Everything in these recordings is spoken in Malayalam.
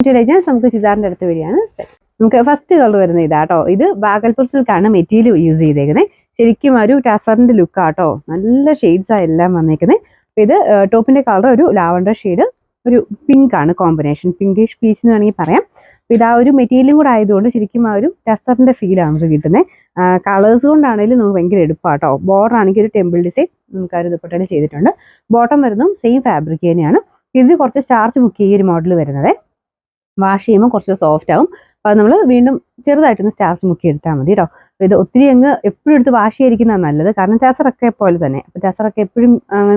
നമുക്ക് ചുരിദാറിൻ്റെ അടുത്ത് വരികയാണ്. നമുക്ക് ഫസ്റ്റ് കളർ വരുന്നത് ഇതാട്ടോ. ഇത് ബാഗൽപൂർ സിൽക്കാണ് മെറ്റീരിയൽ യൂസ് ചെയ്തേക്കുന്നത്. ശരിക്കും ഒരു ടസറിന്റെ ലുക്കാട്ടോ. നല്ല ഷെയ്ഡ്സാണ് എല്ലാം വന്നേക്കുന്നത്. അപ്പോൾ ഇത് ടോപ്പിന്റെ കളർ ഒരു ലാവണ്ടർ ഷെയ്ഡ്, ഒരു പിങ്ക് ആണ് കോമ്പിനേഷൻ, പിങ്കിഷ് പീച്ച് എന്ന് വേണമെങ്കിൽ പറയാം. അപ്പോൾ ഇത് ആ ഒരു മെറ്റീരിയലും കൂടെ ആയതുകൊണ്ട് ശരിക്കും ആ ഒരു ടസറിന്റെ ഫീലാണ് നമുക്ക് കിട്ടുന്നത്. കളേഴ്സ് കൊണ്ടാണെങ്കിലും നമുക്ക് ഭയങ്കര എടുപ്പാട്ടോ. ബോർഡർ ആണെങ്കിൽ ഒരു ടെമ്പിൾ ഡിസൈൻ നമുക്ക് ആ ഒരു ദുപ്പട്ടയിൽ ചെയ്തിട്ടുണ്ട്. ബോട്ടം വരുന്നതും സെയിം ഫാബ്രിക് തന്നെയാണ്. ഇത് കുറച്ച് സ്റ്റാർച്ച് ബുക്ക് ഈ ഒരു മോഡൽ വരുന്നത്. വാഷ് ചെയ്യുമ്പോൾ കുറച്ച് സോഫ്റ്റ് ആവും. അപ്പോൾ നമ്മൾ വീണ്ടും ചെറുതായിട്ടൊന്ന് സ്റ്റാർച്ച് മുക്കി എടുത്താൽ മതി കേട്ടോ. അപ്പോൾ ഇത് ഒത്തിരി അങ്ങ് എപ്പോഴും എടുത്ത് വാഷ് ചെയ്തിരിക്കുന്നതാണ് നല്ലത്. കാരണം ടസറൊക്കെ പോലെ തന്നെ. അപ്പോൾ ടസറൊക്കെ എപ്പോഴും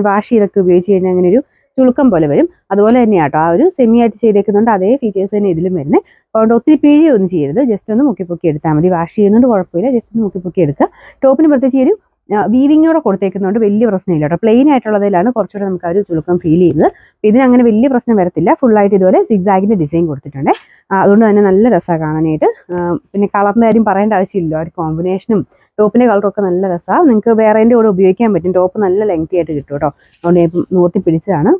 വാഷ് ചെയ്തൊക്കെ ഉപയോഗിച്ച് കഴിഞ്ഞാൽ അങ്ങനെ ഒരു ചുളുക്കം പോലെ വരും. അതുപോലെ തന്നെയാണ് കേട്ടോ. ആ ഒരു സെമി ആയിട്ട് ചെയ്തേക്കുന്നുണ്ട് അതേ ഫീച്ചേഴ്സ് തന്നെ ഇതിലും വരുന്നത്. അതുകൊണ്ട് ഒത്തിരി പിഴിയൊന്നും ചെയ്യരുത്. ജസ്റ്റ് ഒന്ന് മുക്കി എടുത്താൽ മതി. വാഷ് ചെയ്യുന്നുണ്ട് കുഴപ്പമില്ല. ജസ്റ്റ് ഒന്ന് മുക്കി എടുക്കുക. ടോപ്പിന് പ്രത്യേകിച്ച് ഒരു വീവിങ്ങോടെ കൊടുത്തേക്കുന്നതുകൊണ്ട് വലിയ പ്രശ്നമില്ല കേട്ടോ. പ്ലെയിൻ ആയിട്ടുള്ളതിലാണ് കുറച്ചുകൂടെ നമുക്ക് ആ ഒരു ചുളുക്കം ഫീൽ ചെയ്യുന്നത്. ഇതിനങ്ങനെ വലിയ പ്രശ്നം വരത്തില്ല. ഫുള്ളായിട്ട് ഇതുപോലെ സിഗ്സാഗിൻ്റെ ഡിസൈൻ കൊടുത്തിട്ടുണ്ട്. അതുകൊണ്ട് തന്നെ നല്ല രസമാണ് കാണാനായിട്ട്. പിന്നെ കളറിൻ്റെ കാര്യം പറയേണ്ട ആവശ്യമില്ല. ഒരു കോമ്പിനേഷനും ടോപ്പിൻ്റെ കളറൊക്കെ നല്ല രസമാണ്. നിങ്ങൾക്ക് വേറെൻ്റെ കൂടെ ഉപയോഗിക്കാൻ പറ്റും. ടോപ്പ് നല്ല ലെങ്തി ആയിട്ട് കിട്ടും കേട്ടോ. അതുകൊണ്ട് ഇപ്പം നൂർത്തി പിടിച്ചതാണ്.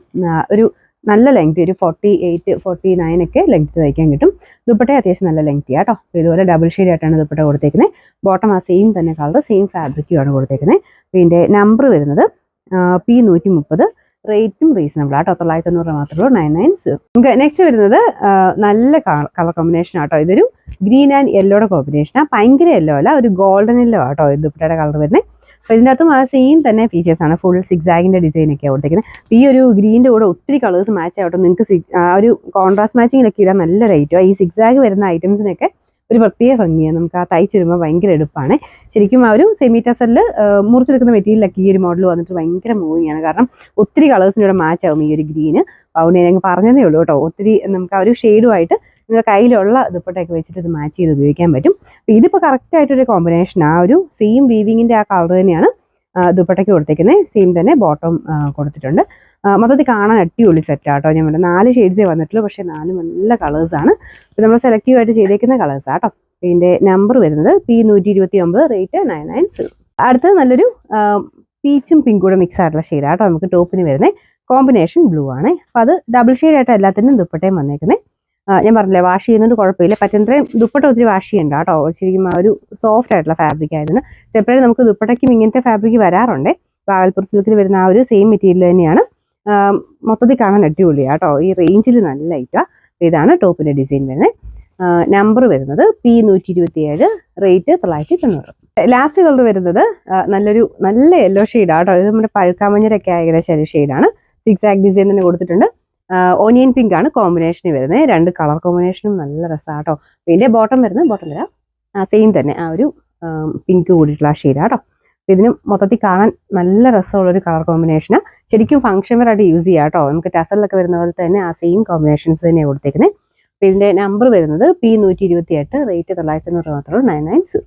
ഒരു നല്ല ലെങ്തി, ഒരു 48, 49 ഒക്കെ ലെങ്ത് തയ്ക്കാൻ കിട്ടും. ദുപ്പട്ട അത്യാവശ്യം നല്ല ലെങ്തിയാണ് കേട്ടോ. ഇതുപോലെ ഡബിൾ ഷെയ്ഡ് ആയിട്ടാണ് ദുപ്പട്ട കൊടുത്തേക്കുന്നത്. ബോട്ടം ആ സെയിം തന്നെ കളർ, സെയിം ഫാബ്രിക്കുമാണ് കൊടുത്തേക്കുന്നത്. പിന്നെ നമ്പർ വരുന്നത് P130. റേറ്റും റീസണബിൾ ആട്ടോ. 990 മാത്രമേ ഉള്ളൂ. 990. നമുക്ക് നെക്സ്റ്റ് വരുന്നത് നല്ല കളർ കോമ്പിനേഷൻ ആട്ടോ. ഇതൊരു ഗ്രീൻ ആൻഡ് യെല്ലോയുടെ കോമ്പിനേഷനാണ്. ഭയങ്കര യെല്ലോ അല്ല, ഒരു ഗോൾഡൻ യെല്ലോ ആട്ടോ ഇത് ദുപ്പട്ടയുടെ കളർ വരുന്നത്. അപ്പോൾ ഇതിൻ്റെ അകത്തും ആ സെയിം തന്നെ ഫീച്ചേഴ്സാണ്. ഫുൾ സിഗ്സാഗിൻ്റെ ഡിസൈനൊക്കെയാണ് കൊടുത്തേക്കുന്നത്. ഈ ഒരു ഗ്രീൻ്റെ കൂടെ ഒത്തിരി കളേഴ്സ് മാച്ച് ആവട്ടെ. നിങ്ങൾക്ക് ആ ഒരു കോൺട്രാസ്റ്റ് മാച്ചിങ്ങിലൊക്കെ ഇടാൻ നല്ല റേറ്റുമാണ്. ഈ സിഗ്സാഗ് വരുന്ന ഐറ്റംസിനൊക്കെ ഒരു പ്രത്യേക ഭംഗിയാണ്. നമുക്ക് ആ തയ്ച്ചിടുമ്പോൾ ഭയങ്കര എടുപ്പാണ്. ശരിക്കും ആ ഒരു സെമി ടസറിൽ മുറിച്ചെടുക്കുന്ന മെറ്റീരിയലൊക്കെ ഈ ഒരു മോഡൽ വന്നിട്ട് ഭയങ്കര മൂവിങ്ങാണ്. കാരണം ഒത്തിരി കളേഴ്സിൻ്റെ കൂടെ മാച്ച് ആവും ഈ ഒരു ഗ്രീന്. അതുകൊണ്ട് ഞാൻ പറഞ്ഞതേ ഉള്ളൂ കേട്ടോ. ഒത്തിരി നമുക്ക് ആ ഒരു ഷെയ്ഡുമായിട്ട് നിങ്ങളുടെ കയ്യിലുള്ള ദുപ്പട്ടയൊക്കെ വെച്ചിട്ട് ഇത് മാച്ച് ചെയ്ത് ഉപയോഗിക്കാൻ പറ്റും. അപ്പോൾ ഇതിപ്പോൾ കറക്റ്റായിട്ടൊരു കോമ്പിനേഷൻ. ആ ഒരു സെയിം വീവിങ്ങിൻ്റെ ആ കളർ തന്നെയാണ് ദുപ്പട്ടയ്ക്ക് കൊടുത്തേക്കുന്നത്. സെയിം തന്നെ ബോട്ടം കൊടുത്തിട്ടുണ്ട്. മൊത്തത്തിൽ കാണാൻ അടിപൊളി സെറ്റാട്ടോ. ഞാൻ പറഞ്ഞ 4 ഷെയ്ഡ്സേ വന്നിട്ടുള്ളൂ. പക്ഷേ 4 നല്ല കളേഴ്സാണ്. അപ്പോൾ നമ്മൾ സെലക്റ്റീവായിട്ട് ചെയ്തേക്കുന്ന കളേഴ്സാട്ടോ. ഇതിൻ്റെ നമ്പർ വരുന്നത് P129, റേറ്റ് 990. അടുത്തത് നല്ലൊരു പീച്ചും പിങ്കും കൂടെ മിക്സ് ആയിട്ടുള്ള ഷെയ്ഡാട്ടോ. നമുക്ക് ടോപ്പിന് വരുന്നത് കോമ്പിനേഷൻ ബ്ലൂ ആണ്. അപ്പോൾ അത് ഡബിൾ ഷെയ്ഡായിട്ട് എല്ലാത്തിനും ദുപ്പട്ടയും വന്നേക്കുന്നത്. ഞാൻ പറഞ്ഞില്ലേ, വാഷ് ചെയ്യുന്നതുകൊണ്ട് കുഴപ്പമില്ല. പറ്റുന്നത്രയും ദുപ്പട്ട ഒത്തിരി വാഷ് ചെയ്യണ്ട കേട്ടോ. ശരിക്കും ആ ഒരു സോഫ്റ്റ് ആയിട്ടുള്ള ഫാബ്രിക് ആയതുകൊണ്ട് സെപ്പറേറ്റ് നമുക്ക് ദുപ്പട്ടയ്ക്കും ഇങ്ങനത്തെ ഫാബ്രിക് വരാറുണ്ട്. ബാഗൽപൂർ സിൽക്കിൽ വരുന്ന ആ ഒരു സെയിം മെറ്റീരിയൽ തന്നെയാണ്. മൊത്തത്തിൽ കാണാൻ അടിപൊളിയാണ് കേട്ടോ. ഈ റേഞ്ചിൽ നല്ല ലൈറ്റാണ്. ഇതാണ് ടോപ്പിൻ്റെ ഡിസൈൻ വരുന്നത്. നമ്പർ വരുന്നത് P127, റേറ്റ് 990. ലാസ്റ്റ് കളർ വരുന്നത് നല്ല യെല്ലോ ഷെയ്ഡാണ് കേട്ടോ. ഇത് നമ്മുടെ പഴുക്കാമഞ്ഞരൊക്കെ ഏകദേശം ഒരു ഷെയ്ഡാണ്. സിക്സാഗ് ഡിസൈൻ തന്നെ കൊടുത്തിട്ടുണ്ട്. ഓനിയൻ പിങ്ക് ആണ് കോമ്പിനേഷന് വരുന്നത്. 2 കളർ കോമ്പിനേഷനും നല്ല രസമാണ് കേട്ടോ. ഇതിൻ്റെ ബോട്ടം വരാം സെയിം തന്നെ ആ ഒരു പിങ്ക് കൂടിയിട്ടുള്ള ഷെയ്ഡാണ് കേട്ടോ. ഇതിന് മൊത്തത്തിൽ കാണാൻ നല്ല രസമുള്ളൊരു കളർ കോമ്പിനേഷനാണ്. ശരിക്കും ഫംഗ്ഷൻ വെയറായിട്ട് യൂസ് ചെയ്യാം കേട്ടോ. നമുക്ക് ടസറിലൊക്കെ വരുന്ന പോലെ തന്നെ ആ സെയിം കോമ്പിനേഷൻസ് തന്നെയാണ് കൊടുത്തേക്കുന്നത്. അപ്പോൾ ഇതിൻ്റെ നമ്പർ വരുന്നത് P128, റേറ്റ് 990 മാത്രമേ ഉള്ളൂ. 990.